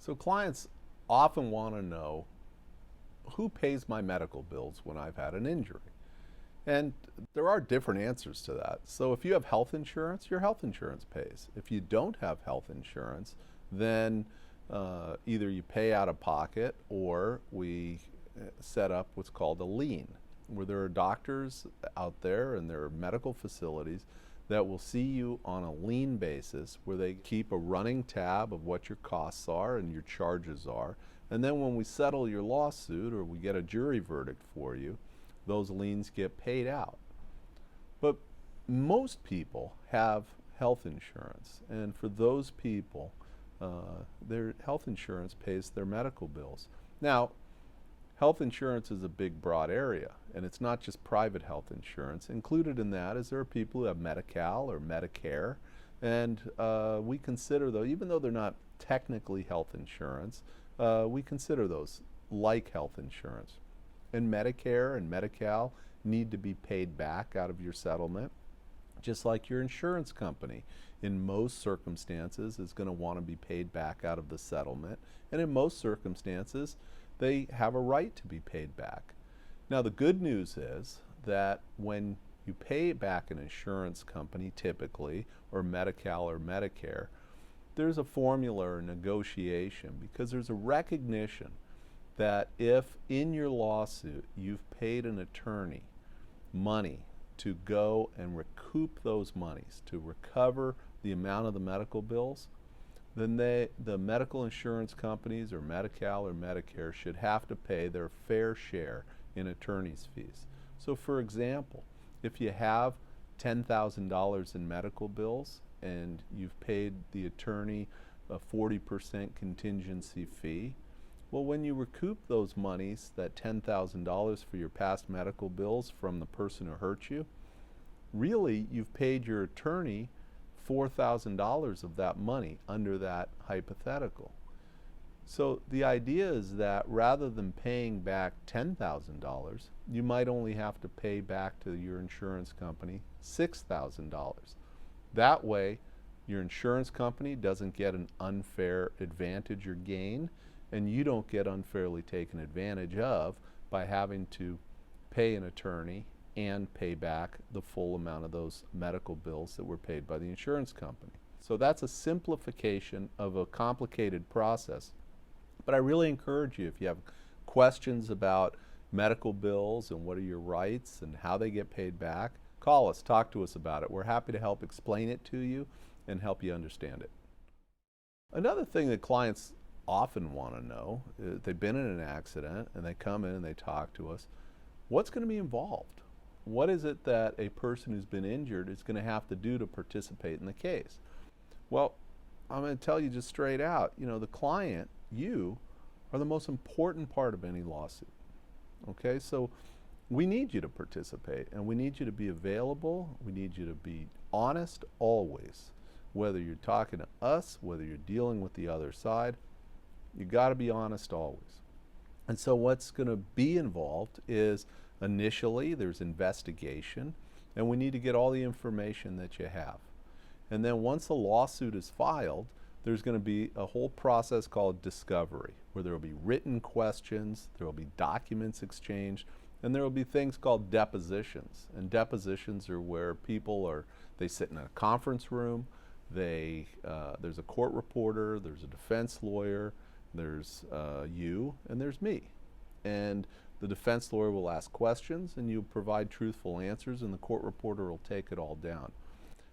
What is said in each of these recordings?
So clients often want to know who pays my medical bills when I've had an injury. And there are different answers to that. So if you have health insurance, your health insurance pays. If you don't have health insurance, then either you pay out of pocket or we set up what's called a lien, where there are doctors out there and there are medical facilities that will see you on a lien basis, where they keep a running tab of what your costs are and your charges are. And then when we settle your lawsuit or we get a jury verdict for you, those liens get paid out. But most people have health insurance, and for those people, their health insurance pays their medical bills. Now, health insurance is a big, broad area, and it's not just private health insurance. Included in that is there are people who have Medi-Cal or Medicare, and we consider those, even though they're not technically health insurance, we consider those like health insurance. And Medicare and Medi-Cal need to be paid back out of your settlement, just like your insurance company in most circumstances is going to want to be paid back out of the settlement, and in most circumstances they have a right to be paid back. Now, the good news is that when you pay back an insurance company typically, or Medi-Cal or Medicare, there's a formula or negotiation, because there's a recognition that if in your lawsuit you've paid an attorney money to go and recoup those monies, to recover the amount of the medical bills, then the medical insurance companies or Medi-Cal or Medicare should have to pay their fair share in attorney's fees. So for example, if you have $10,000 in medical bills and you've paid the attorney a 40% contingency fee, well, when you recoup those monies, that $10,000 for your past medical bills from the person who hurt you, really you've paid your attorney $4,000 of that money under that hypothetical. So the idea is that rather than paying back $10,000, you might only have to pay back to your insurance company $6,000. That way, your insurance company doesn't get an unfair advantage or gain, and you don't get unfairly taken advantage of by having to pay an attorney and pay back the full amount of those medical bills that were paid by the insurance company. So that's a simplification of a complicated process. But I really encourage you, if you have questions about medical bills and what are your rights and how they get paid back, call us, talk to us about it. We're happy to help explain it to you and help you understand it. Another thing that clients often want to know, they've been in an accident and they come in and they talk to us, what's going to be involved? What is it that a person who's been injured is going to have to do to participate in the case? Well, I'm going to tell you just straight out, the client, you, are the most important part of any lawsuit. Okay, so we need you to participate, and we need you to be available. We need you to be honest always. Whether you're talking to us, whether you're dealing with the other side, you got to be honest always. And so what's going to be involved is, initially there's investigation, and we need to get all the information that you have. And then once the lawsuit is filed, there's going to be a whole process called discovery, where there will be written questions, there will be documents exchanged, and there will be things called depositions. And depositions are where they sit in a conference room, there's a court reporter, there's a defense lawyer, there's you, and there's me. And the defense lawyer will ask questions, and you provide truthful answers, and the court reporter will take it all down.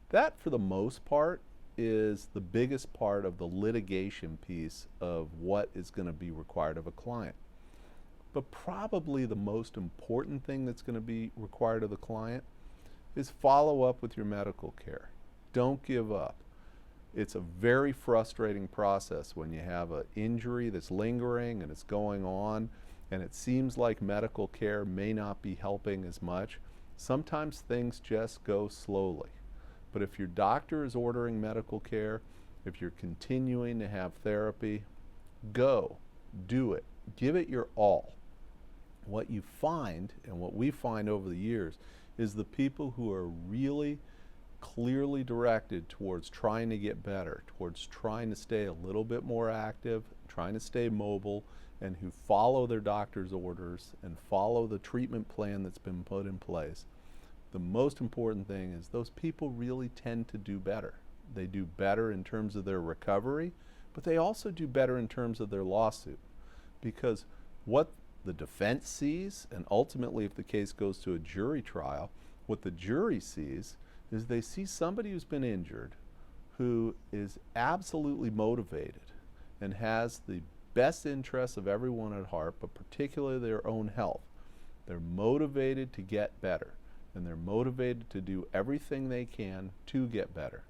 That, for the most part, is the biggest part of the litigation piece of what is going to be required of a client. But probably the most important thing that's going to be required of the client is follow up with your medical care. Don't give up. It's a very frustrating process when you have an injury that's lingering and it's going on, and it seems like medical care may not be helping as much. Sometimes things just go slowly. But if your doctor is ordering medical care, if you're continuing to have therapy, go, do it, give it your all. What you find, and what we find over the years, is the people who are really clearly directed towards trying to get better, towards trying to stay a little bit more active, trying to stay mobile, and who follow their doctor's orders and follow the treatment plan that's been put in place, the most important thing is those people really tend to do better. They do better in terms of their recovery, but they also do better in terms of their lawsuit, because what the defense sees, and ultimately if the case goes to a jury trial, what the jury sees is they see somebody who's been injured who is absolutely motivated and has the best interests of everyone at heart, but particularly their own health. They're motivated to get better, and they're motivated to do everything they can to get better.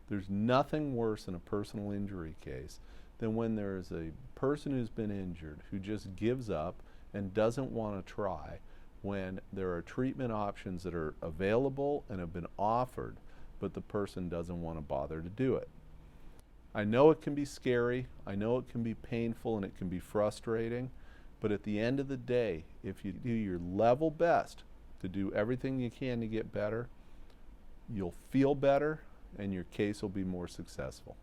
There's nothing worse in a personal injury case than when there's a person who's been injured who just gives up and doesn't want to try, when there are treatment options that are available and have been offered, but the person doesn't want to bother to do it. I know it can be scary, I know it can be painful, and it can be frustrating, but at the end of the day, if you do your level best to do everything you can to get better, you'll feel better and your case will be more successful.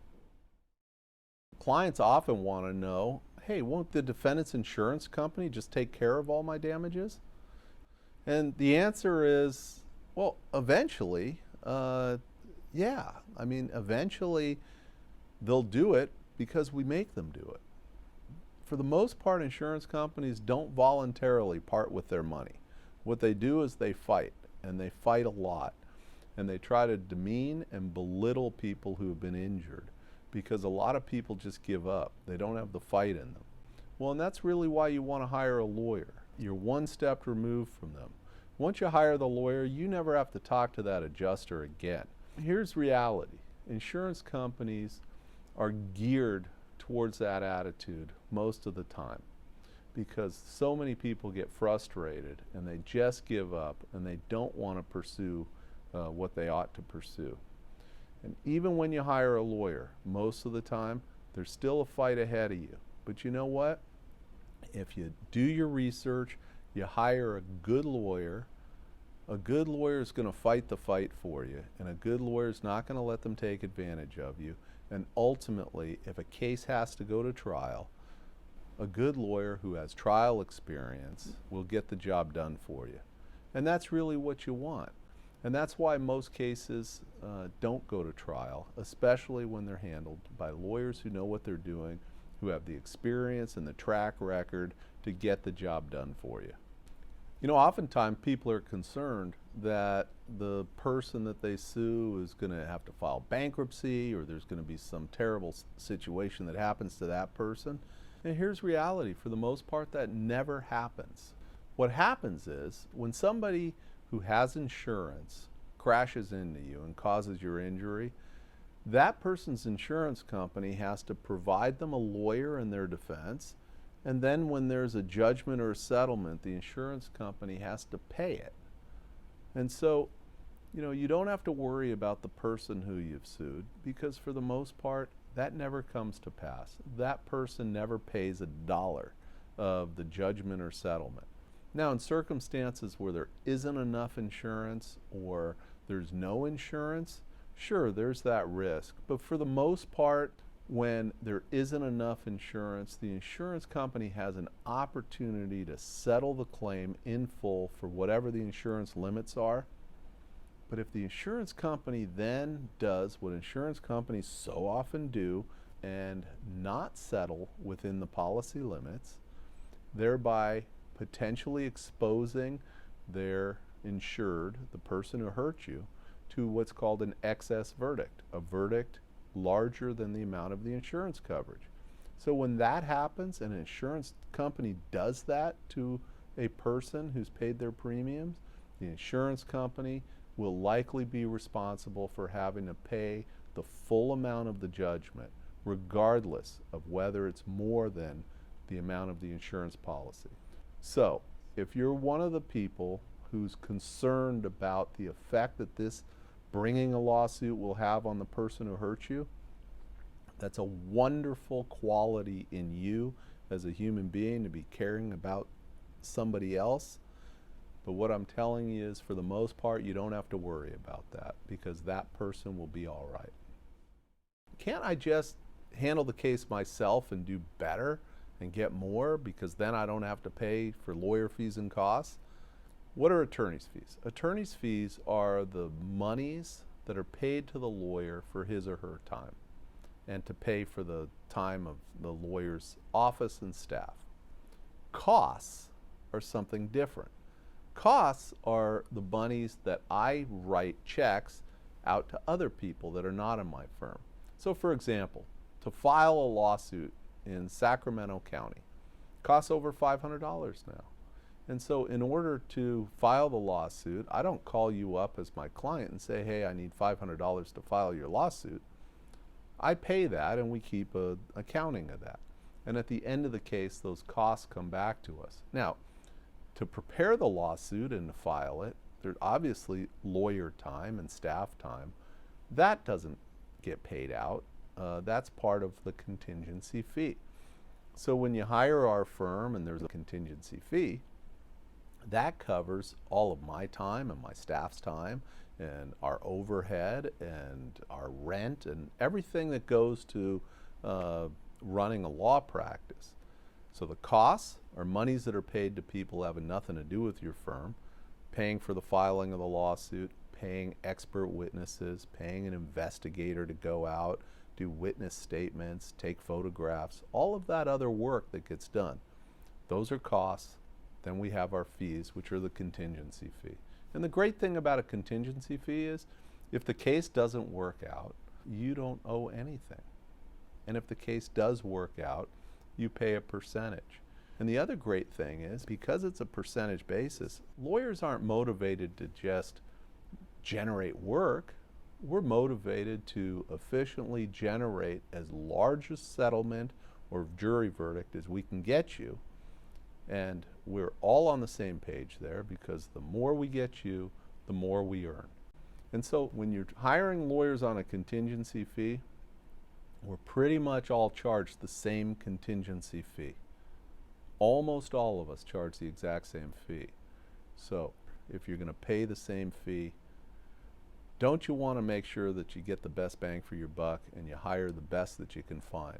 Clients often want to know, hey, won't the defendant's insurance company just take care of all my damages? And the answer is, well, eventually, yeah. I mean, eventually they'll do it because we make them do it. For the most part, insurance companies don't voluntarily part with their money. What they do is they fight, and they fight a lot. And they try to demean and belittle people who have been injured, because a lot of people just give up. They don't have the fight in them. Well, and that's really why you want to hire a lawyer. You're one step removed from them. Once you hire the lawyer, you never have to talk to that adjuster again. Here's reality. Insurance companies are geared towards that attitude most of the time, because so many people get frustrated and they just give up and they don't want to pursue what they ought to pursue. And even when you hire a lawyer, most of the time, there's still a fight ahead of you. But you know what? If you do your research, you hire a good lawyer is going to fight the fight for you, and a good lawyer is not going to let them take advantage of you. And ultimately, if a case has to go to trial, a good lawyer who has trial experience will get the job done for you. And that's really what you want. And that's why most cases don't go to trial, especially when they're handled by lawyers who know what they're doing, who have the experience and the track record to get the job done for you. You know, oftentimes people are concerned that the person that they sue is going to have to file bankruptcy, or there's going to be some terrible situation that happens to that person. And here's reality. For the most part, that never happens. What happens is when somebody who has insurance crashes into you and causes your injury, that person's insurance company has to provide them a lawyer in their defense, and then when there's a judgment or a settlement, the insurance company has to pay it. And so, you know, you don't have to worry about the person who you've sued, because for the most part, that never comes to pass. That person never pays $1 of the judgment or settlement. Now, in circumstances where there isn't enough insurance or there's no insurance, sure, there's that risk. But for the most part, when there isn't enough insurance, the insurance company has an opportunity to settle the claim in full for whatever the insurance limits are. But if the insurance company then does what insurance companies so often do and not settle within the policy limits, thereby potentially exposing their insured, the person who hurt you, to what's called an excess verdict, a verdict larger than the amount of the insurance coverage. So when that happens and an insurance company does that to a person who's paid their premiums, the insurance company will likely be responsible for having to pay the full amount of the judgment, regardless of whether it's more than the amount of the insurance policy. So if you're one of the people who's concerned about the effect that this bringing a lawsuit will have on the person who hurt you, that's a wonderful quality in you as a human being, to be caring about somebody else. But what I'm telling you is, for the most part, you don't have to worry about that, because that person will be all right. Can't I just handle the case myself and do better and get more, because then I don't have to pay for lawyer fees and costs? What are attorney's fees? Attorney's fees are the monies that are paid to the lawyer for his or her time, and to pay for the time of the lawyer's office and staff. Costs are something different. Costs are the monies that I write checks out to other people that are not in my firm. So for example, to file a lawsuit in Sacramento County costs over $500 now. And so in order to file the lawsuit, I don't call you up as my client and say, hey, I need $500 to file your lawsuit. I pay that, and we keep an accounting of that. And at the end of the case, those costs come back to us. Now, to prepare the lawsuit and to file it, there's obviously lawyer time and staff time. That doesn't get paid out. That's part of the contingency fee. So when you hire our firm and there's a contingency fee, that covers all of my time and my staff's time and our overhead and our rent and everything that goes to running a law practice. So the costs are monies that are paid to people having nothing to do with your firm, paying for the filing of the lawsuit, paying expert witnesses, paying an investigator to go out, do witness statements, take photographs, all of that other work that gets done. Those are costs. Then we have our fees, which are the contingency fee. And the great thing about a contingency fee is, if the case doesn't work out, you don't owe anything. And if the case does work out, you pay a percentage. And the other great thing is, because it's a percentage basis, lawyers aren't motivated to just generate work. We're motivated to efficiently generate as large a settlement or jury verdict as we can get you. And we're all on the same page there, because the more we get you, the more we earn. And so when you're hiring lawyers on a contingency fee, we're pretty much all charged the same contingency fee. Almost all of us charge the exact same fee. So if you're going to pay the same fee, don't you want to make sure that you get the best bang for your buck and you hire the best that you can find?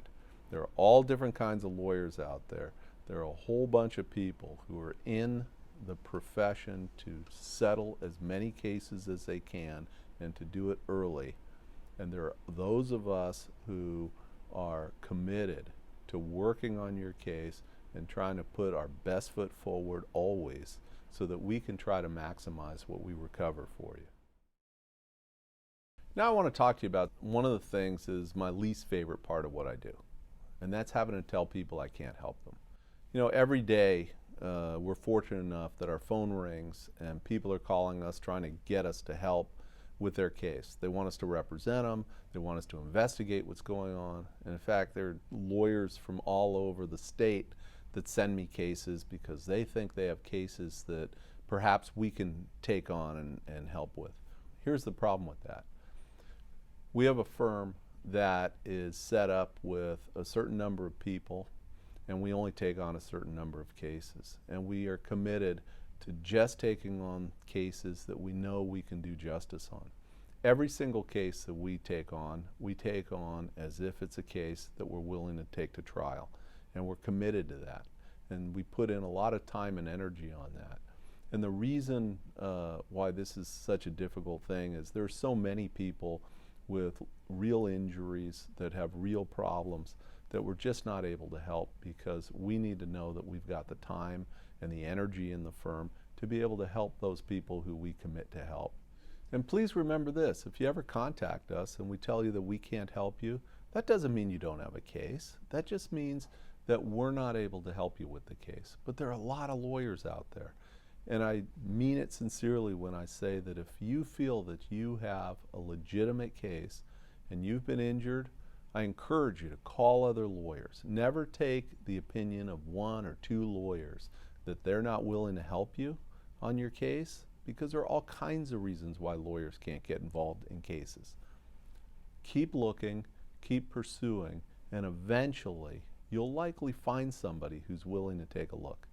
There are all different kinds of lawyers out there. There are a whole bunch of people who are in the profession to settle as many cases as they can and to do it early. And there are those of us who are committed to working on your case and trying to put our best foot forward always, so that we can try to maximize what we recover for you. Now I want to talk to you about one of the things is my least favorite part of what I do, and that's having to tell people I can't help them. You know, every day we're fortunate enough that our phone rings and people are calling us trying to get us to help with their case. They want us to represent them. They want us to investigate what's going on. And in fact, there are lawyers from all over the state that send me cases because they think they have cases that perhaps we can take on and help with. Here's the problem with that. We have a firm that is set up with a certain number of people, and we only take on a certain number of cases. And we are committed to just taking on cases that we know we can do justice on. Every single case that we take on as if it's a case that we're willing to take to trial. And we're committed to that. And we put in a lot of time and energy on that. And the reason why this is such a difficult thing is there are so many people with real injuries that have real problems that we're just not able to help, because we need to know that we've got the time and the energy in the firm to be able to help those people who we commit to help. And please remember this, if you ever contact us and we tell you that we can't help you, that doesn't mean you don't have a case. That just means that we're not able to help you with the case. But there are a lot of lawyers out there. And I mean it sincerely when I say that if you feel that you have a legitimate case and you've been injured, I encourage you to call other lawyers. Never take the opinion of one or two lawyers that they're not willing to help you on your case, because there are all kinds of reasons why lawyers can't get involved in cases. Keep looking, keep pursuing, and eventually you'll likely find somebody who's willing to take a look.